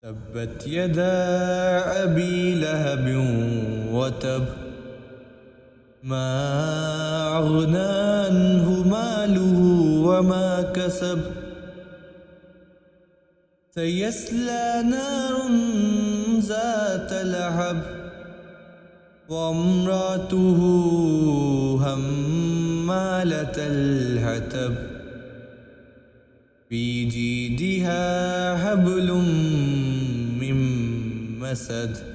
تبت يدا أبي لهب وتب ما أغنى عنه ماله وما كسب سيصلى نارا ذات لهب وامرأته حمالة الحطب في جيدها حبل من مسد